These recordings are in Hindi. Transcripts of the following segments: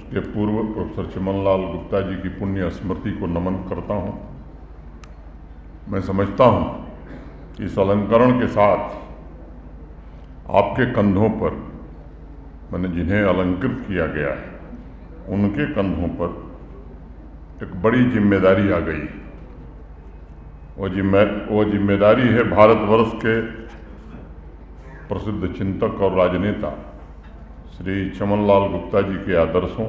उसके पूर्व प्रोफेसर चमनलाल गुप्ता जी की पुण्य स्मृति को नमन करता हूँ। मैं समझता हूँ कि इस अलंकरण के साथ आपके कंधों पर, मैंने जिन्हें अलंकृत किया गया है उनके कंधों पर एक बड़ी जिम्मेदारी आ गई। वो जिम्मेदारी है भारतवर्ष के प्रसिद्ध चिंतक और राजनेता श्री चमनलाल गुप्ता जी के आदर्शों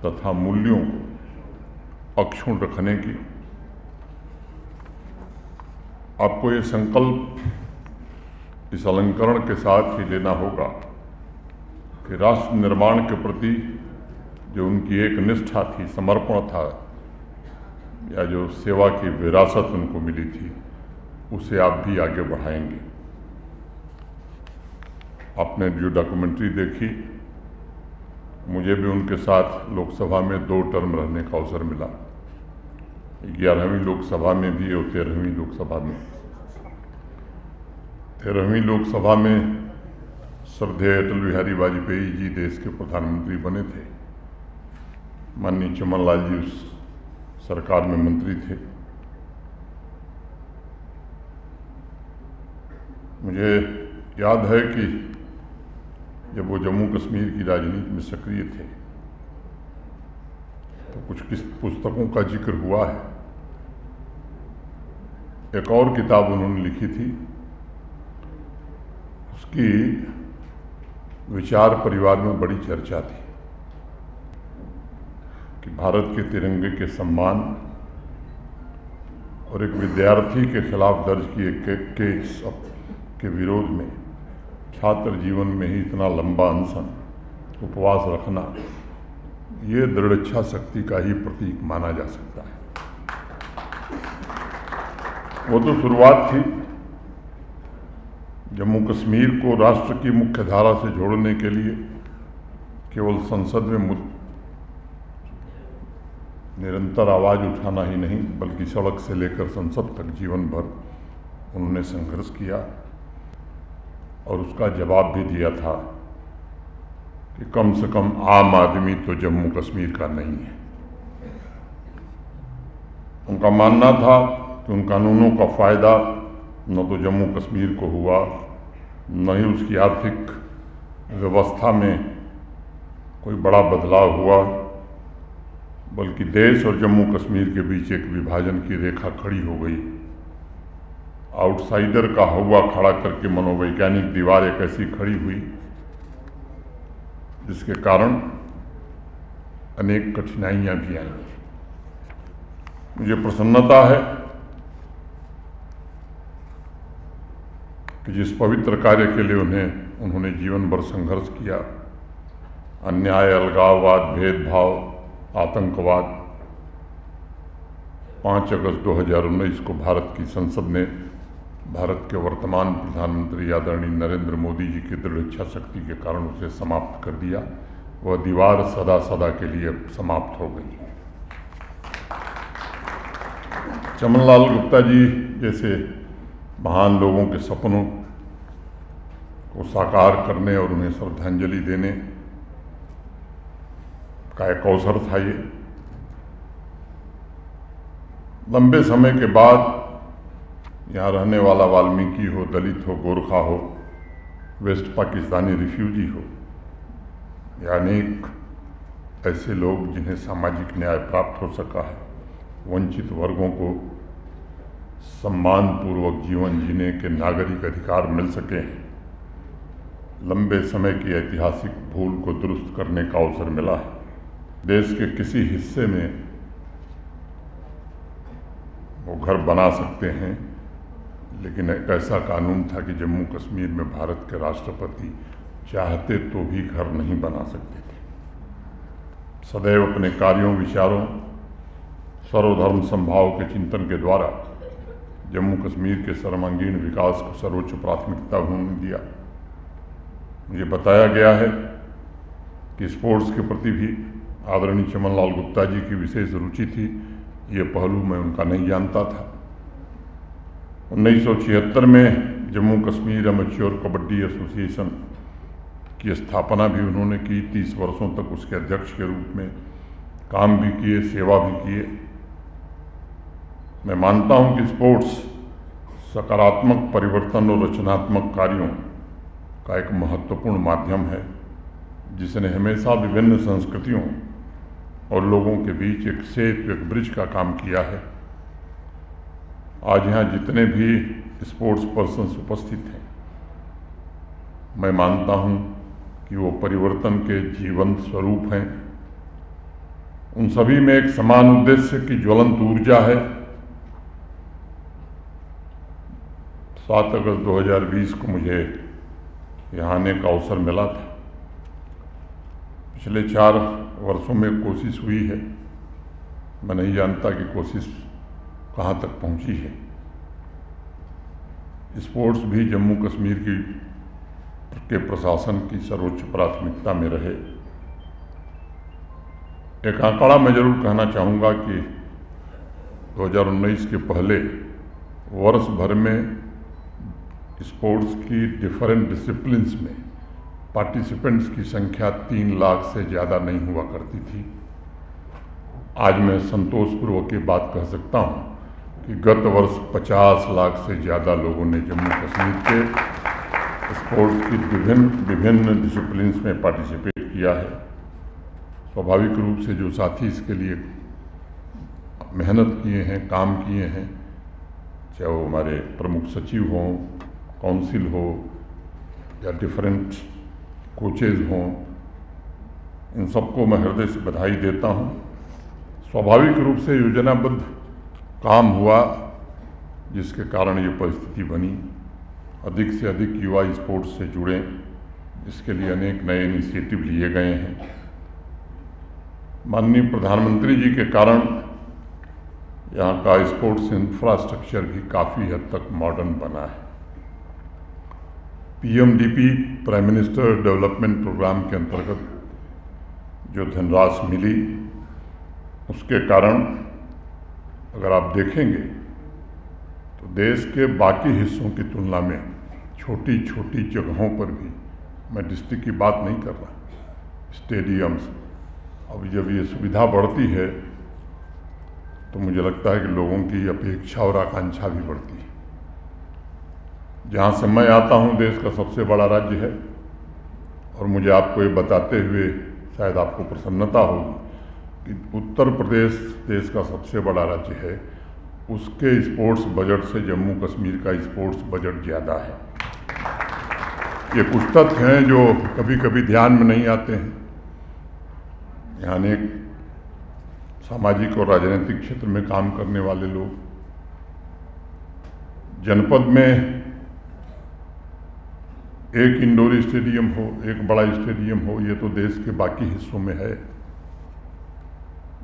तथा मूल्यों को अक्षुण्ण रखने की। आपको ये संकल्प इस अलंकरण के साथ ही लेना होगा कि राष्ट्र निर्माण के प्रति जो उनकी एक निष्ठा थी, समर्पण था, या जो सेवा की विरासत उनको मिली थी, उसे आप भी आगे बढ़ाएंगे। आपने जो डॉक्यूमेंट्री देखी, मुझे भी उनके साथ लोकसभा में 2 टर्म रहने का अवसर मिला, 11वीं लोकसभा में भी और 13वीं लोकसभा में। 13वीं लोकसभा में श्रद्धेय अटल बिहारी वाजपेयी जी देश के प्रधानमंत्री बने थे। माननीय चमनलाल जी उस सरकार में मंत्री थे। मुझे याद है कि जब वो जम्मू कश्मीर की राजनीति में सक्रिय थे तो कुछ पुस्तकों का जिक्र हुआ है। एक और किताब उन्होंने लिखी थी, उसकी विचार परिवार में बड़ी चर्चा थी कि भारत के तिरंगे के सम्मान और एक विद्यार्थी के खिलाफ दर्ज किए केस के विरोध में छात्र जीवन में ही इतना लंबा अनशन, उपवास रखना, ये दृढ़ इच्छा शक्ति का ही प्रतीक माना जा सकता है। वो तो शुरुआत थी। जम्मू कश्मीर को राष्ट्र की मुख्य धारा से जोड़ने के लिए केवल संसद में निरंतर आवाज़ उठाना ही नहीं, बल्कि सड़क से लेकर संसद तक जीवन भर उन्होंने संघर्ष किया और उसका जवाब भी दिया था कि कम से कम आम आदमी तो जम्मू कश्मीर का नहीं है। उनका मानना था कि उन कानूनों का फ़ायदा न तो जम्मू कश्मीर को हुआ, न ही उसकी आर्थिक व्यवस्था में कोई बड़ा बदलाव हुआ, बल्कि देश और जम्मू कश्मीर के बीच एक विभाजन की रेखा खड़ी हो गई। आउटसाइडर का हवा खड़ा करके मनोवैज्ञानिक दीवार एक ऐसी खड़ी हुई जिसके कारण अनेक कठिनाइयां भी आईं। मुझे प्रसन्नता है कि जिस पवित्र कार्य के लिए उन्होंने जीवन भर संघर्ष किया, अन्याय, अलगाववाद, भेदभाव, आतंकवाद, 5 अगस्त 2019 को भारत की संसद ने भारत के वर्तमान प्रधानमंत्री आदरणीय नरेंद्र मोदी जी की दृढ़ इच्छा शक्ति के कारण उसे समाप्त कर दिया। वह दीवार सदा सदा के लिए समाप्त हो गई। चमनलाल गुप्ता जी जैसे महान लोगों के सपनों को साकार करने और उन्हें श्रद्धांजलि देने का एक अवसर था। ये लंबे समय के बाद यहाँ रहने वाला वाल्मीकि हो, दलित हो, गोरखा हो, वेस्ट पाकिस्तानी रिफ्यूजी हो, या अनेक ऐसे लोग जिन्हें सामाजिक न्याय प्राप्त हो सका है, वंचित वर्गों को सम्मानपूर्वक जीवन जीने के नागरिक अधिकार मिल सके हैं, लंबे समय की ऐतिहासिक भूल को दुरुस्त करने का अवसर मिला है। देश के किसी हिस्से में वो घर बना सकते हैं, लेकिन एक ऐसा कानून था कि जम्मू कश्मीर में भारत के राष्ट्रपति चाहते तो भी घर नहीं बना सकते थे। सदैव अपने कार्यों, विचारों, सर्वधर्म समभाव के चिंतन के द्वारा जम्मू कश्मीर के सर्वांगीण विकास को सर्वोच्च प्राथमिकता उन्होंने दिया। मुझे बताया गया है कि स्पोर्ट्स के प्रति भी आदरणीय चमनलाल गुप्ता जी की विशेष रुचि थी। ये पहलू मैं उनका नहीं जानता था। 1976 में जम्मू कश्मीर एमेच्योर कबड्डी एसोसिएशन की स्थापना भी उन्होंने की, 30 वर्षों तक उसके अध्यक्ष के रूप में काम भी किए, सेवा भी किए। मैं मानता हूं कि स्पोर्ट्स सकारात्मक परिवर्तन और रचनात्मक कार्यों का एक महत्वपूर्ण माध्यम है, जिसने हमेशा विभिन्न संस्कृतियों और लोगों के बीच एक सेतु, एक ब्रिज का काम किया है। आज यहाँ जितने भी स्पोर्ट्स पर्सन्स उपस्थित हैं, मैं मानता हूँ कि वो परिवर्तन के जीवंत स्वरूप हैं। उन सभी में एक समान उद्देश्य की ज्वलंत ऊर्जा है। 7 अगस्त 2020 को मुझे यहाँ आने का अवसर मिला था। पिछले 4 वर्षों में कोशिश हुई है, मैं नहीं जानता कि कोशिश कहाँ तक पहुँची है। स्पोर्ट्स भी जम्मू कश्मीर के प्रशासन की सर्वोच्च प्राथमिकता में रहे। एक आंकड़ा मैं जरूर कहना चाहूँगा कि 2019 के पहले वर्ष भर में स्पोर्ट्स की डिफरेंट डिसिप्लिन्स में पार्टिसिपेंट्स की संख्या 3 लाख से ज़्यादा नहीं हुआ करती थी। आज मैं संतोषपूर्वक ये बात कह सकता हूँ कि गत वर्ष 50 लाख से ज़्यादा लोगों ने जम्मू कश्मीर के स्पोर्ट्स की विभिन्न डिसिप्लिन्स में पार्टिसिपेट किया है। स्वाभाविक रूप से जो साथी इसके लिए मेहनत किए हैं, काम किए हैं, चाहे वो हमारे प्रमुख सचिव हों, काउंसिल हो या डिफरेंट कोचेज हों, इन सबको मैं हृदय से बधाई देता हूं। स्वाभाविक रूप से योजनाबद्ध काम हुआ, जिसके कारण ये परिस्थिति बनी। अधिक से अधिक युवा स्पोर्ट्स से जुड़े, इसके लिए अनेक नए इनिशिएटिव लिए गए हैं। माननीय प्रधानमंत्री जी के कारण यहाँ का स्पोर्ट्स इंफ्रास्ट्रक्चर भी काफ़ी हद तक मॉडर्न बना है। PMDP prime minister development programme के अंतर्गत जो धनराशि मिली, उसके कारण अगर आप देखेंगे तो देश के बाकी हिस्सों की तुलना में छोटी छोटी जगहों पर भी, मैं डिस्ट्रिक्ट की बात नहीं कर रहा, स्टेडियम्स, अब जब ये सुविधा बढ़ती है तो मुझे लगता है कि लोगों की अपेक्षा और आकांक्षा भी बढ़ती है। जहाँ से मैं आता हूँ देश का सबसे बड़ा राज्य है, और मुझे आपको ये बताते हुए शायद आपको प्रसन्नता होगी कि उत्तर प्रदेश देश का सबसे बड़ा राज्य है, उसके स्पोर्ट्स बजट से जम्मू कश्मीर का स्पोर्ट्स बजट ज़्यादा है। ये कुछ तथ्य हैं जो कभी कभी ध्यान में नहीं आते हैं। यहाँ अनेक सामाजिक और राजनीतिक क्षेत्र में काम करने वाले लोग, जनपद में एक इंडोर स्टेडियम हो, एक बड़ा स्टेडियम हो, ये तो देश के बाकी हिस्सों में है,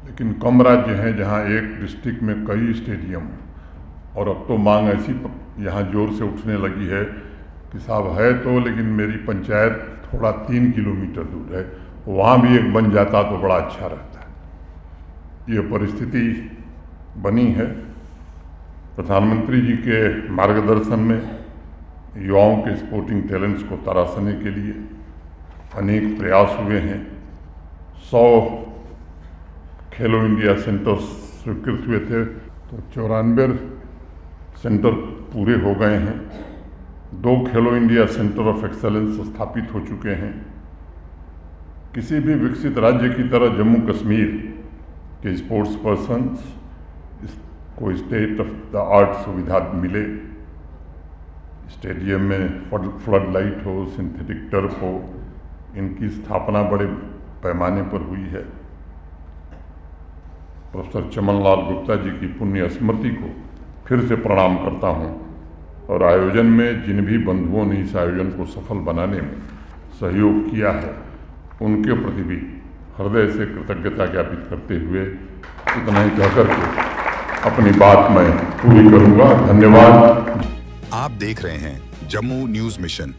लेकिन कम राज्य हैं जहाँ एक डिस्ट्रिक्ट में कई स्टेडियम। और अब तो मांग ऐसी यहाँ जोर से उठने लगी है कि साहब है तो, लेकिन मेरी पंचायत थोड़ा 3 किलोमीटर दूर है, वहाँ भी एक बन जाता तो बड़ा अच्छा रहता है। ये परिस्थिति बनी है। प्रधानमंत्री जी के मार्गदर्शन में युवाओं के स्पोर्टिंग टैलेंट्स को तराशने के लिए अनेक प्रयास हुए हैं। 100 खेलो इंडिया सेंटर्स स्वीकृत हुए थे, तो 94 सेंटर पूरे हो गए हैं। 2 खेलो इंडिया सेंटर ऑफ एक्सेलेंस स्थापित हो चुके हैं। किसी भी विकसित राज्य की तरह जम्मू कश्मीर के स्पोर्ट्स पर्सन्स को स्टेट ऑफ द आर्ट सुविधा मिले। स्टेडियम में फ्लड लाइट हो, सिंथेटिक टर्फ हो, इनकी स्थापना बड़े पैमाने पर हुई है। प्रोफेसर चमन लाल गुप्ता जी की पुण्य स्मृति को फिर से प्रणाम करता हूँ, और आयोजन में जिन भी बंधुओं ने इस आयोजन को सफल बनाने में सहयोग किया है, उनके प्रति भी हृदय से कृतज्ञता ज्ञापित करते हुए इतना ही कहकर के अपनी बात मैं पूरी करूँगा। धन्यवाद। आप देख रहे हैं जम्मू न्यूज़ मिशन।